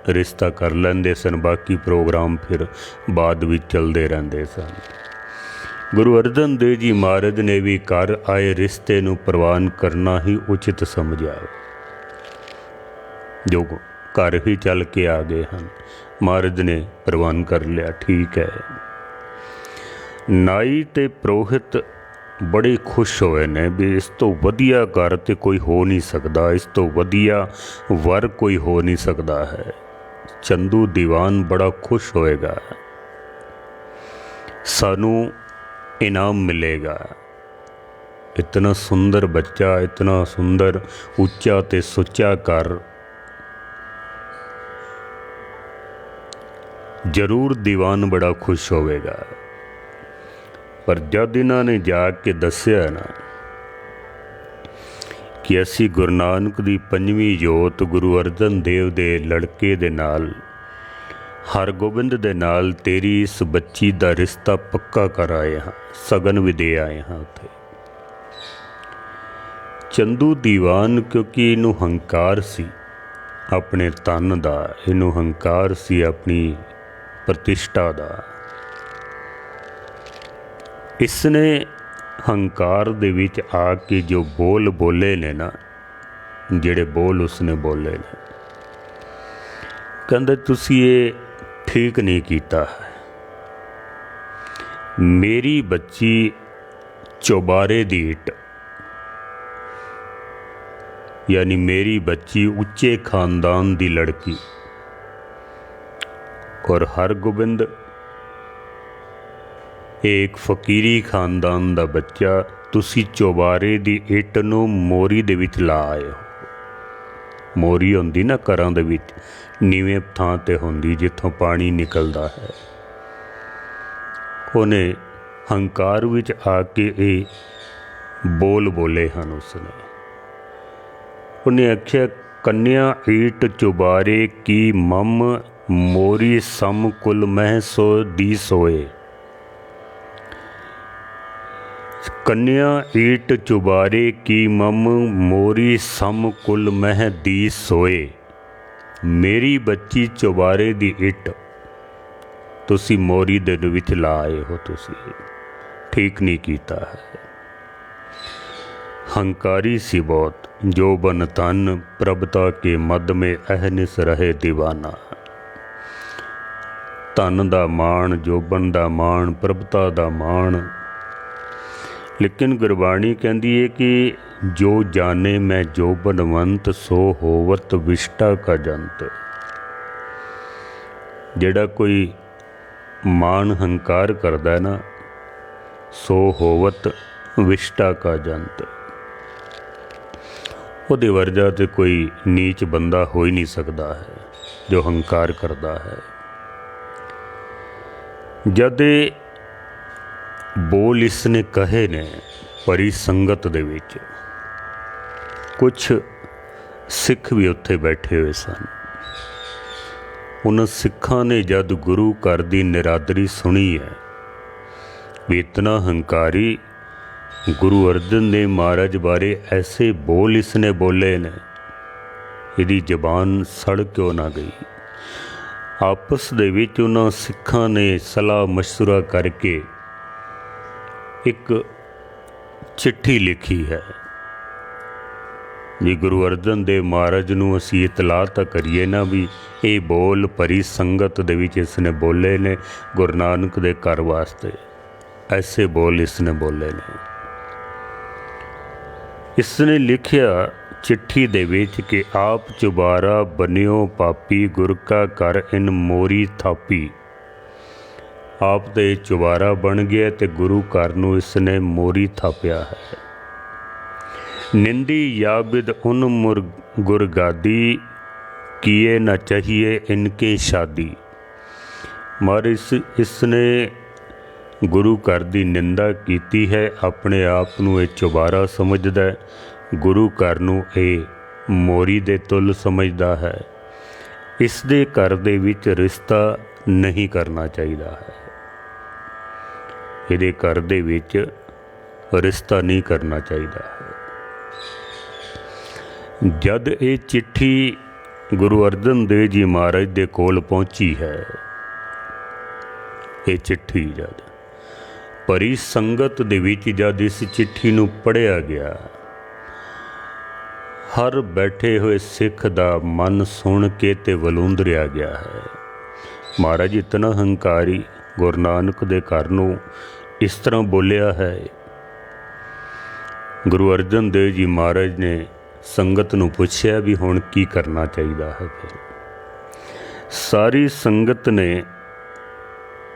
ਰਿਸ਼ਤਾ ਕਰ ਲੈਂਦੇ ਸਨ, ਬਾਕੀ ਪ੍ਰੋਗਰਾਮ ਫਿਰ ਬਾਅਦ ਵਿੱਚ ਚੱਲਦੇ ਰਹਿੰਦੇ ਸਨ। ਗੁਰੂ ਅਰਜਨ ਦੇਵ ਜੀ ਮਹਾਰਾਜ ਨੇ ਵੀ ਘਰ ਆਏ ਰਿਸ਼ਤੇ ਨੂੰ ਪ੍ਰਵਾਨ ਕਰਨਾ ਹੀ ਉਚਿਤ ਸਮਝਿਆ, ਜੋ ਘਰ ਹੀ ਚੱਲ ਕੇ ਆ ਗਏ ਹਨ, ਮਹਾਰਾਜ ਨੇ ਪ੍ਰਵਾਨ ਕਰ ਲਿਆ, ਠੀਕ ਹੈ। ਨਾਈ ਤੇ ਪੁਰੋਹਿਤ ਬੜੇ ਖੁਸ਼ ਹੋਏ ਨੇ ਵੀ ਇਸ ਤੋਂ ਵਧੀਆ ਘਰ ਤੇ ਕੋਈ ਹੋ ਨਹੀਂ ਸਕਦਾ, ਇਸ ਤੋਂ ਵਧੀਆ ਵਰ ਕੋਈ ਹੋ ਨਹੀਂ ਸਕਦਾ ਹੈ। ਚੰਦੂ ਦੀਵਾਨ ਬੜਾ ਖੁਸ਼ ਹੋਏਗਾ, ਸਾਨੂੰ ਇਨਾਮ ਮਿਲੇਗਾ। ਇਤਨਾ ਸੁੰਦਰ ਬੱਚਾ, ਇਤਨਾ ਸੁੰਦਰ ਉੱਚਾ ਤੇ ਸੁੱਚਾ ਘਰ, ਜ਼ਰੂਰ ਦੀਵਾਨ ਬੜਾ ਖੁਸ਼ ਹੋਵੇਗਾ। ਪਰ ਜਦ ਇਹਨਾਂ ਨੇ ਜਾ ਕੇ ਦੱਸਿਆ ਨਾ ਕਿ ਅਸੀਂ ਗੁਰੂ ਨਾਨਕ ਦੀ 5ਵੀਂ ਜੋਤ ਗੁਰੂ ਅਰਜਨ ਦੇਵ ਦੇ ਲੜਕੇ ਦੇ ਨਾਲ, ਹਰਗੋਬਿੰਦ ਦੇ ਨਾਲ ਤੇਰੀ ਇਸ ਬੱਚੀ ਦਾ ਰਿਸ਼ਤਾ ਪੱਕਾ ਕਰ ਆਏ ਹਾਂ, ਸਗਨ ਵੀ ਦੇ ਆਏ ਹਾਂ ਉੱਥੇ। ਚੰਦੂ ਦੀਵਾਨ, ਕਿਉਂਕਿ ਇਹਨੂੰ ਹੰਕਾਰ ਸੀ ਆਪਣੇ ਧਨ ਦਾ, ਇਹਨੂੰ ਹੰਕਾਰ ਸੀ ਆਪਣੀ ਪ੍ਰਤਿਸ਼ਠਾ ਦਾ। ਇਸਨੇ ਹੰਕਾਰ ਦੇ ਵਿੱਚ ਆ ਕੇ ਜੋ ਬੋਲ ਬੋਲੇ ਨੇ ਨਾ, ਜਿਹੜੇ ਬੋਲ ਉਸਨੇ ਬੋਲੇ ਨੇ, ਕਹਿੰਦੇ ਤੁਸੀਂ ਇਹ ਠੀਕ ਨਹੀਂ ਕੀਤਾ ਹੈ। ਮੇਰੀ ਬੱਚੀ ਚੁਬਾਰੇ ਦੀ ਇੱਟ, यानी मेरी बच्ची उच्चे खानदान दी लड़की, और हरगोबिंद एक फकीरी खानदान दा बच्चा, तुसी चौबारे दी इट नूं मोरी दे विच ला आए हो। मोरी हुंदी ना घरां दे विच नीवें थां ते हुंदी जिथों पानी निकलदा है। उहने हंकार विच आके ये बोल बोले हन उसने। उन्हें आख्या, कन्या ईट चुबारे की मम मोरी सम कुल मह सो दी सोए। कन्या ईट चुबारे की मम मोरी सम कुल मह दी सोए। मेरी बच्ची चुबारे दी इट तुसी मोरी दे विच ला आए हो, तुसी ठीक नहीं कीता है। हंकारी सी बहुत, जो बन तन प्रभता के मद में अहनिस रहे दीवाना। धन दा मान, जोबन दा मान, प्रभता दा मान। लेकिन गुरबाणी कहती है कि जो जाने मैं जोबनवंत सो होवत विष्टा का जंत। जेड़ा कोई मान हंकार करदा ना, सो होवत विष्टा का जंत। ਉਹਦੇ ਵਰਗਾ ਤੇ ਕੋਈ ਨੀਚ ਬੰਦਾ ਹੋ ਹੀ ਨਹੀਂ ਸਕਦਾ ਹੈ ਜੋ ਹੰਕਾਰ ਕਰਦਾ ਹੈ। ਜਦ ਇਹ ਬੋਲ ਇਸਨੇ ਕਹੇ ਨੇ ਭਰੀ ਸੰਗਤ ਦੇ ਵਿੱਚ, ਕੁਛ ਸਿੱਖ ਵੀ ਉੱਥੇ ਬੈਠੇ ਹੋਏ ਸਨ। ਉਹਨਾਂ ਸਿੱਖਾਂ ਨੇ ਜਦ ਗੁਰੂ ਘਰ ਦੀ ਨਿਰਾਦਰੀ ਸੁਣੀ ਹੈ ਵੀ ਇਤਨਾ ਹੰਕਾਰੀ गुरु अर्जन देव महाराज बारे ऐसे बोल इसने बोले ने, यदि जबान सड़ क्यों ना गई। आपस दे विच उन्हां सिखां ने सलाह मशवरा करके एक चिट्ठी लिखी है जी, गुरु अर्जन देव महाराज नूं असीं इतलाह तां करिए ना भी ये बोल भरी संगत दे विच इसने बोले ने गुरु नानक दे घर वास्ते। ऐसे बोल इसने बोले ने। इसने लिखिया चिट्ठी दे विच कि आप चुबारा बनियो पापी, गुर का कर इन मोरी थापी। आप तो चुबारा बन गया ते गुरु घर नूं इसने मोरी थापिया है। निंदी याबिद उन गुरगादी, किए न चाहिए इनके शादी। मारे इसने गुरु घर की निंदा की है, अपने आप नूं ये चुबारा समझदा है, गुरु घर नूं ये मोरी दे तुल समझदा है। इस दे घर दे विच रिश्ता नहीं करना चाहिए है, इहदे घर दे विच रिश्ता नहीं करना चाहिए है। जद ये चिट्ठी गुरु अर्जन देव जी महाराज दे कोल पहुंची है, ये चिट्ठी जद भरी संगत दे विच जद इस चिट्ठी नूं पढ़िया गया, हर बैठे हुए सिख दा मन सुन के ते वलूंदरिया गया है। महाराज इतना हंकारी गुरु नानक दे घर नूं इस तरह बोलिया है। गुरु अर्जन देव जी महाराज ने संगत नूं पुछया भी हुण की करना चाहिए है। फिर सारी संगत ने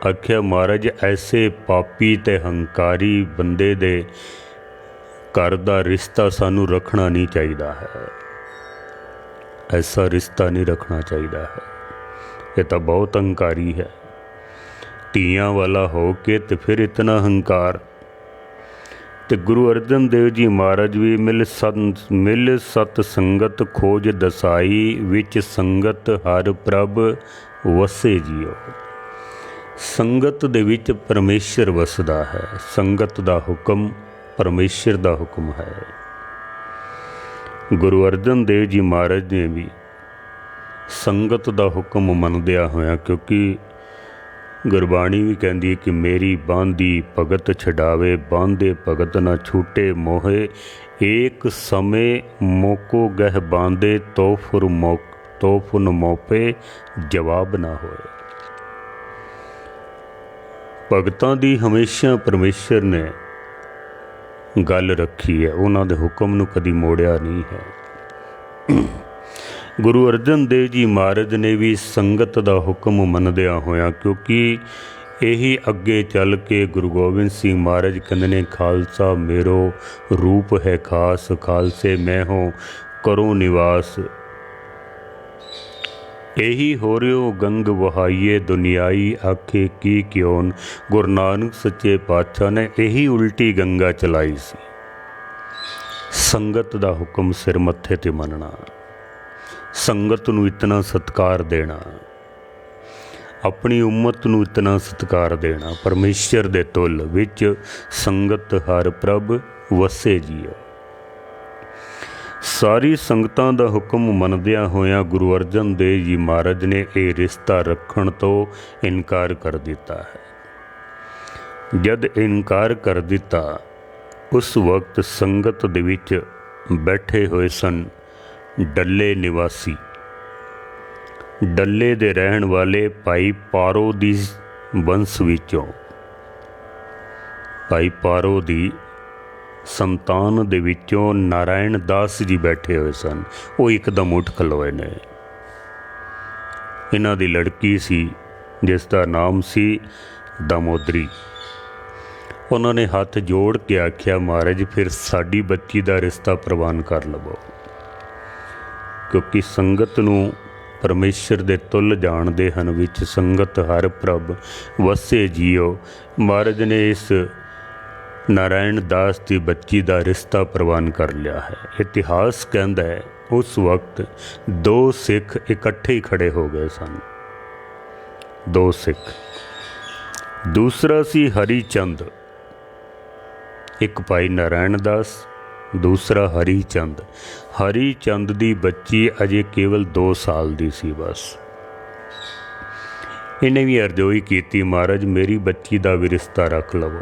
आख्या, महाराज ऐसे पापी ते हंकारी बंदे दे घर दा रिश्ता सानू रखना नहीं चाहिए है। ऐसा रिश्ता नहीं रखना चाहिए है, ये तो बहुत हंकारी है। ਧੀਆਂ ਵਾਲਾ ਹੋ ਕੇ ਤੇ ਫਿਰ ਇਤਨਾ ਹੰਕਾਰ। ਤੇ ਗੁਰੂ ਅਰਜਨ ਦੇਵ ਜੀ ਮਹਾਰਾਜ ਵੀ ਮਿਲ ਸਤ ਸੰਗਤ ਖੋਜ ਦਸਾਈ, ਵਿੱਚ ਸੰਗਤ ਹਰ ਪ੍ਰਭ ਵਸੇ ਜੀਓ। ਸੰਗਤ ਦੇ ਵਿੱਚ ਪਰਮੇਸ਼ਰ ਵਸਦਾ ਹੈ। ਸੰਗਤ ਦਾ ਹੁਕਮ ਪਰਮੇਸ਼ਰ ਦਾ ਹੁਕਮ ਹੈ। ਗੁਰੂ ਅਰਜਨ ਦੇਵ ਜੀ ਮਹਾਰਾਜ ਨੇ ਵੀ ਸੰਗਤ ਦਾ ਹੁਕਮ ਮੰਨਦਿਆਂ ਹੋਇਆ, ਕਿਉਂਕਿ ਗੁਰਬਾਣੀ ਵੀ ਕਹਿੰਦੀ ਹੈ ਕਿ ਮੇਰੀ ਬਾਂਦੀ ਭਗਤ ਛਡਾਵੇ, ਬਾਂਦੇ ਭਗਤ ਨਾ ਛੂਟੇ ਮੋਹੇ, ਏਕ ਸਮੇਂ ਮੋਕੋ ਗਹਿ ਬਾਂਦੇ, ਤੋ ਫੁਨ ਮੋਪੇ ਜਵਾਬ ਨਾ ਹੋਏ। ਭਗਤਾਂ ਦੀ ਹਮੇਸ਼ਾ ਪਰਮੇਸ਼ਰ ਨੇ ਗੱਲ ਰੱਖੀ ਹੈ, ਉਹਨਾਂ ਦੇ ਹੁਕਮ ਨੂੰ ਕਦੀ ਮੋੜਿਆ ਨਹੀਂ ਹੈ। ਗੁਰੂ ਅਰਜਨ ਦੇਵ ਜੀ ਮਹਾਰਾਜ ਨੇ ਵੀ ਸੰਗਤ ਦਾ ਹੁਕਮ ਮੰਨਦਿਆਂ ਹੋਇਆ, ਕਿਉਂਕਿ ਇਹੀ ਅੱਗੇ ਚੱਲ ਕੇ ਗੁਰੂ ਗੋਬਿੰਦ ਸਿੰਘ ਮਹਾਰਾਜ ਕਹਿੰਦੇ ਨੇ, ਖਾਲਸਾ ਮੇਰੋ ਰੂਪ ਹੈ ਖਾਸ, ਖਾਲਸੇ ਮੈਂ ਹੋ ਕਰੋ ਨਿਵਾਸ। ਇਹੀ ਹੋ ਰਿਓ ਗੰਗ ਵਹਾਈਏ ਦੁਨਿਆਈ, ਆਖੇ ਕੀ ਕਿਉਨ। ਗੁਰੂ ਨਾਨਕ ਸੱਚੇ ਪਾਤਸ਼ਾਹ ਨੇ ਇਹੀ ਉਲਟੀ ਗੰਗਾ ਚਲਾਈ ਸੀ। ਸੰਗਤ ਦਾ ਹੁਕਮ ਸਿਰ ਮੱਥੇ ਤੇ ਮੰਨਣਾ, ਸੰਗਤ ਨੂੰ ਇਤਨਾ ਸਤਿਕਾਰ ਦੇਣਾ, ਆਪਣੀ ਉਮਤ ਨੂੰ ਇਤਨਾ ਸਤਿਕਾਰ ਦੇਣਾ। ਪਰਮੇਸ਼ਰ ਦੇ ਤੁਲ ਵਿੱਚ ਸੰਗਤ ਹਰ ਪ੍ਰਭ ਵਸੇ ਜੀਓ। ਸਾਰੀ ਸੰਗਤਾਂ ਦਾ ਹੁਕਮ ਮੰਨਦਿਆਂ ਹੋਇਆਂ ਗੁਰੂ ਅਰਜਨ ਦੇਵ ਜੀ ਮਹਾਰਾਜ ਨੇ ਇਹ ਰਿਸ਼ਤਾ ਰੱਖਣ ਤੋਂ ਇਨਕਾਰ ਕਰ ਦਿੱਤਾ ਹੈ। ਜਦ ਇਨਕਾਰ ਕਰ ਦਿੱਤਾ, ਉਸ ਵਕਤ ਸੰਗਤ ਦੇ ਵਿੱਚ ਬੈਠੇ ਹੋਏ ਸਨ ਡੱਲੇ ਨਿਵਾਸੀ, ਡੱਲੇ ਦੇ ਰਹਿਣ ਵਾਲੇ ਭਾਈ ਪਾਰੋ ਦੀ ਵੰਸ਼ ਵਿੱਚੋਂ, ਭਾਈ ਪਾਰੋ ਦੀ ਸੰਤਾਨ ਦੇ ਵਿੱਚੋਂ ਨਾਰਾਇਣ ਦਾਸ ਜੀ ਬੈਠੇ ਹੋਏ ਸਨ। ਉਹ ਇੱਕਦਮ ਉੱਠ ਖਲੋਏ ਨੇ। ਇਹਨਾਂ ਦੀ ਲੜਕੀ ਸੀ ਜਿਸ ਦਾ ਨਾਮ ਸੀ ਦਮੋਦਰੀ। ਉਹਨਾਂ ਨੇ ਹੱਥ ਜੋੜ ਕੇ ਆਖਿਆ, ਮਹਾਰਾਜ ਫਿਰ ਸਾਡੀ ਬੱਚੀ ਦਾ ਰਿਸ਼ਤਾ ਪ੍ਰਵਾਨ ਕਰ ਲਵੋ, ਕਿਉਂਕਿ ਸੰਗਤ ਨੂੰ ਪਰਮੇਸ਼ਰ ਦੇ ਤੁਲ ਜਾਣਦੇ ਹਨ। ਵਿੱਚ ਸੰਗਤ ਹਰ ਪ੍ਰਭ ਵਸੇ ਜੀਓ। ਮਹਾਰਾਜ ਨੇ ਇਸ ਨਾਰਾਇਣ ਦਾਸ ਦੀ ਬੱਚੀ ਦਾ ਰਿਸ਼ਤਾ ਪ੍ਰਵਾਨ ਕਰ ਲਿਆ ਹੈ। ਇਤਿਹਾਸ ਕਹਿੰਦਾ ਹੈ ਉਸ ਵਕਤ ਦੋ ਸਿੱਖ ਇਕੱਠੇ ਹੀ ਖੜੇ ਹੋ ਗਏ ਸਨ। ਦੋ ਸਿੱਖ, ਦੂਸਰਾ ਸੀ ਹਰੀ ਚੰਦ, ਇੱਕ ਭਾਈ ਨਾਰਾਇਣ ਦਾਸ, ਦੂਸਰਾ ਹਰੀ ਚੰਦ। ਹਰੀ ਚੰਦ ਦੀ ਬੱਚੀ ਅਜੇ ਕੇਵਲ 2 ਸਾਲ ਦੀ ਸੀ ਬਸ। ਇਹਨੇ ਵੀ ਅਰਜ਼ੋਈ ਕੀਤੀ, ਮਹਾਰਾਜ ਮੇਰੀ ਬੱਚੀ ਦਾ ਵੀ ਰਿਸ਼ਤਾ ਰੱਖ ਲਵੋ।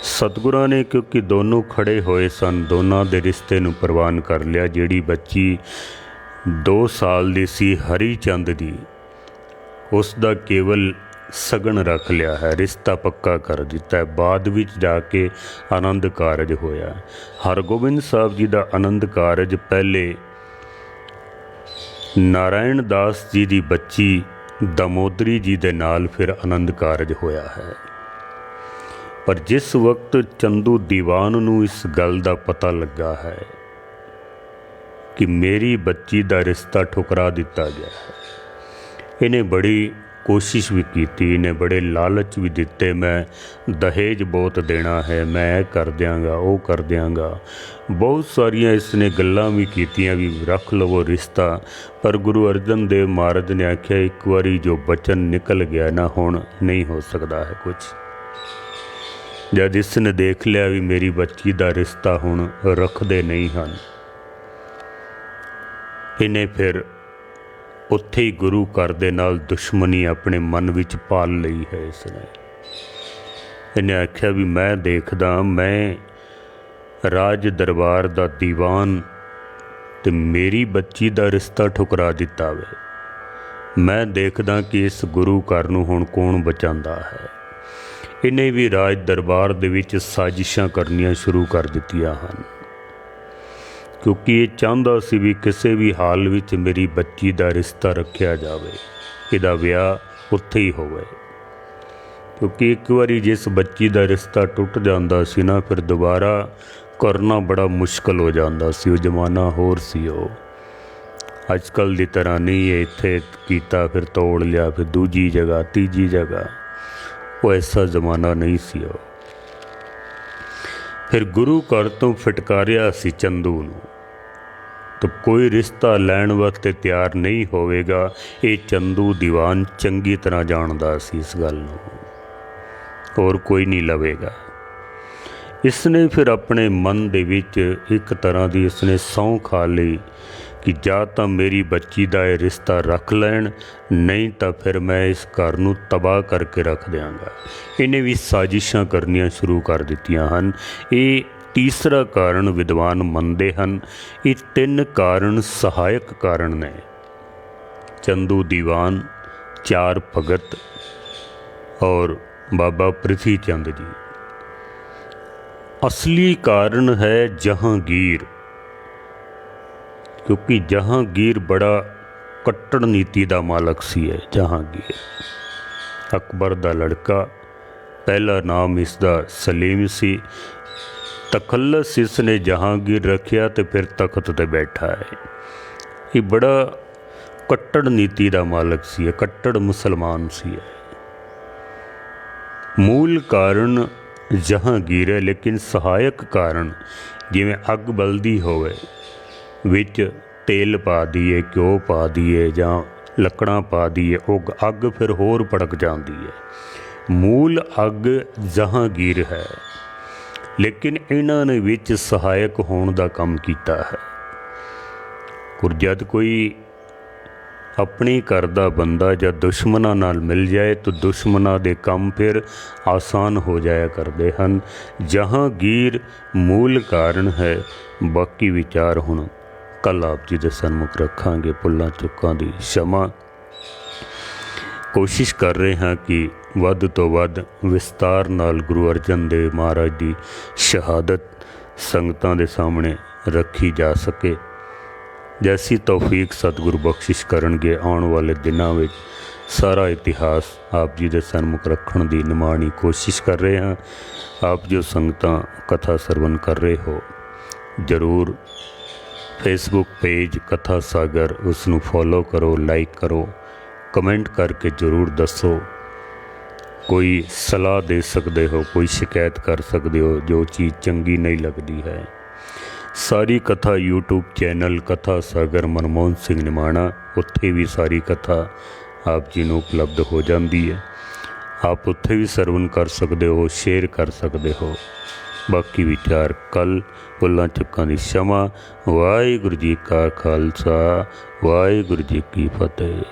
ਸਤਿਗੁਰਾਂ ਨੇ ਕਿਉਂਕਿ ਦੋਨੋਂ ਖੜੇ ਹੋਏ ਸਨ, ਦੋਨਾਂ ਦੇ ਰਿਸ਼ਤੇ ਨੂੰ ਪ੍ਰਵਾਨ ਕਰ ਲਿਆ। ਜਿਹੜੀ ਬੱਚੀ 2 ਸਾਲ ਦੀ ਸੀ ਹਰੀ ਚੰਦ ਦੀ, ਉਸ ਦਾ ਕੇਵਲ ਸਗਨ ਰੱਖ ਲਿਆ ਹੈ, ਰਿਸ਼ਤਾ ਪੱਕਾ ਕਰ ਦਿੱਤਾ ਹੈ। ਬਾਅਦ ਵਿੱਚ ਜਾ ਕੇ ਆਨੰਦ ਕਾਰਜ ਹੋਇਆ। ਹਰਗੋਬਿੰਦ ਸਾਹਿਬ ਜੀ ਦਾ ਆਨੰਦ ਕਾਰਜ ਪਹਿਲੇ ਨਾਰਾਇਣ ਦਾਸ ਜੀ ਦੀ ਬੱਚੀ ਦਮੋਦਰੀ ਜੀ ਦੇ ਨਾਲ ਫਿਰ ਆਨੰਦ ਕਾਰਜ ਹੋਇਆ ਹੈ। ਪਰ ਜਿਸ ਵਕਤ ਚੰਦੂ ਦੀਵਾਨ ਨੂੰ ਇਸ ਗੱਲ ਦਾ ਪਤਾ ਲੱਗਾ ਹੈ ਕਿ ਮੇਰੀ ਬੱਚੀ ਦਾ ਰਿਸ਼ਤਾ ਠੁਕਰਾ ਦਿੱਤਾ ਗਿਆ ਹੈ, ਇਹਨੇ ਬੜੀ ਕੋਸ਼ਿਸ਼ ਵੀ ਕੀਤੀ, ਇਹਨੇ ਬੜੇ ਲਾਲਚ ਵੀ ਦਿੱਤੇ, ਮੈਂ ਦਹੇਜ ਬਹੁਤ ਦੇਣਾ ਹੈ, ਮੈਂ ਇਹ ਕਰ ਦਿਆਂਗਾ, ਉਹ ਕਰ ਦਿਆਂਗਾ। ਬਹੁਤ ਸਾਰੀਆਂ ਇਸਨੇ ਗੱਲਾਂ ਵੀ ਕੀਤੀਆਂ ਵੀ ਰੱਖ ਲਵੋ ਰਿਸ਼ਤਾ। ਪਰ ਗੁਰੂ ਅਰਜਨ ਦੇਵ ਮਹਾਰਾਜ ਨੇ ਆਖਿਆ, ਇੱਕ ਵਾਰੀ ਜੋ ਬਚਨ ਨਿਕਲ ਗਿਆ ਨਾ, ਹੁਣ ਨਹੀਂ ਹੋ ਸਕਦਾ ਹੈ ਕੁਝ। ਜਦ ਇਸ ਨੇ ਦੇਖ ਲਿਆ ਵੀ ਮੇਰੀ ਬੱਚੀ ਦਾ ਰਿਸ਼ਤਾ ਹੁਣ ਰੱਖਦੇ ਨਹੀਂ ਹਨ, ਇਹਨੇ ਫਿਰ ਉੱਥੇ ਹੀ ਗੁਰੂ ਘਰ ਦੇ ਨਾਲ ਦੁਸ਼ਮਣੀ ਆਪਣੇ ਮਨ ਵਿੱਚ ਪਾਲ ਲਈ ਹੈ। ਇਸਨੇ ਇਹਨੇ ਆਖਿਆ ਵੀ ਮੈਂ ਦੇਖਦਾ, ਮੈਂ ਰਾਜ ਦਰਬਾਰ ਦਾ ਦੀਵਾਨ ਤੇ ਮੇਰੀ ਬੱਚੀ ਦਾ ਰਿਸ਼ਤਾ ਠੁਕਰਾ ਦਿੱਤਾ ਵੇ। ਮੈਂ ਦੇਖਦਾ ਕਿ ਇਸ ਗੁਰੂ ਘਰ ਨੂੰ ਹੁਣ ਕੌਣ ਬਚਾਉਂਦਾ ਹੈ। ਇਹਨੇ ਵੀ ਰਾਜ ਦਰਬਾਰ ਦੇ ਵਿੱਚ ਸਾਜ਼ਿਸ਼ਾਂ ਕਰਨੀਆਂ ਸ਼ੁਰੂ ਕਰ ਦਿੱਤੀਆਂ ਹਨ, ਕਿਉਂਕਿ ਇਹ ਚਾਹੁੰਦਾ ਸੀ ਵੀ ਕਿਸੇ ਵੀ ਹਾਲ ਵਿੱਚ ਮੇਰੀ ਬੱਚੀ ਦਾ ਰਿਸ਼ਤਾ ਰੱਖਿਆ ਜਾਵੇ, ਇਹਦਾ ਵਿਆਹ ਉੱਥੇ ਹੀ ਹੋਵੇ। ਕਿਉਂਕਿ ਇੱਕ ਵਾਰੀ ਜਿਸ ਬੱਚੀ ਦਾ ਰਿਸ਼ਤਾ ਟੁੱਟ ਜਾਂਦਾ ਸੀ ਨਾ, ਫਿਰ ਦੁਬਾਰਾ ਕਰਨਾ ਬੜਾ ਮੁਸ਼ਕਲ ਹੋ ਜਾਂਦਾ ਸੀ। ਉਹ ਜ਼ਮਾਨਾ ਹੋਰ ਸੀ, ਉਹ अजकल की तरह नहीं है इत्थे कीता फिर तोड़ लिया फिर दूजी जगह तीजी जगह, वो ऐसा जमाना नहीं सी। फिर गुरु घर तो फिटकारिया सी चंदू नूं, तो कोई रिश्ता लैण वास्ते तैयार नहीं होवेगा। ये चंदू दीवान चंगी तरह जानदा सी इस गल नूं, और कोई नहीं लवेगा। इसने फिर अपने मन दे विच एक तरह की इसने सौं खा ली कि जा तो मेरी बच्ची का यह रिश्ता रख लैन, नहीं तो फिर मैं इस घर नूं तबाह करके रख देंगा। इन्हें भी साजिशां करनियां शुरू कर दित्तियां हन। ये तीसरा कारण विद्वान मनते हैं। ये 3 कारण सहायक कारण ने, चंदू दीवान, 4 भगत और बाबा पृथ्वी चंद जी। असली कारण है जहांगीर, क्योंकि जहांगीर बड़ा कट्टड़ नीति का मालक सी है। जहांगीर अकबर का लड़का, पहला नाम इसका सलीम सी। तखल्लस इसने जहांगीर रखिया तो फिर तख्त ते बैठा है। ये बड़ा कट्टड़ नीति का मालक सी है, कट्टड़ मुसलमान सी है। मूल कारण जहांगीर है, लेकिन सहायक कारण जिवें अग बलदी होवे, विच तेल पा दिए, घ्यो पा दिए जां लकड़ां पा दिए, वो अग फिर होर भड़क जाती है। मूल अग जहांगीर है, लेकिन इन्हां ने विच सहायक होने का काम किया है। और जब कोई अपनी घर का बंदा जब दुश्मनां नाल मिल जाए तो दुश्मनां दे काम फिर आसान हो जाया करते हैं। जहांगीर मूल कारण है। बाकी विचार हुण कल आप जी दे सन्मुख रखांगे। भुल्लां चुक्कां दी क्षमा। कोशिश कर रहे हैं कि वध तो वध विस्तार नाल गुरु अर्जन देव महाराज की शहादत संगतां दे सामने रखी जा सके। जैसी तौफीक सतगुरु बख्शिश करनगे, आने वाले दिनों में सारा इतिहास आप जी दे सन्मुख रखण दी निमाणी कोशिश कर रहे हैं। आप जो संगतां कथा सरवण कर रहे हो, जरूर फेसबुक पेज कथा सागर उसनूं फॉलो करो, लाइक करो, कमेंट करके जरूर दसो। कोई सलाह दे सकते हो, कोई शिकायत कर सकते हो जो चीज़ चंगी नहीं लगती है। सारी कथा यूट्यूब चैनल कथा सागर मनमोहन सिंह निमाणा, उत्थे भी सारी कथा आप जी नूं उपलब्ध हो जाती है। आप उत्थे भी सरवण कर सकते हो, शेयर कर सकते हो। बाकी विचार कल। भुल्लां चुक्कां दी क्षमा। वाहिगुरू जी का खालसा, वाहिगुरू जी की फतेह।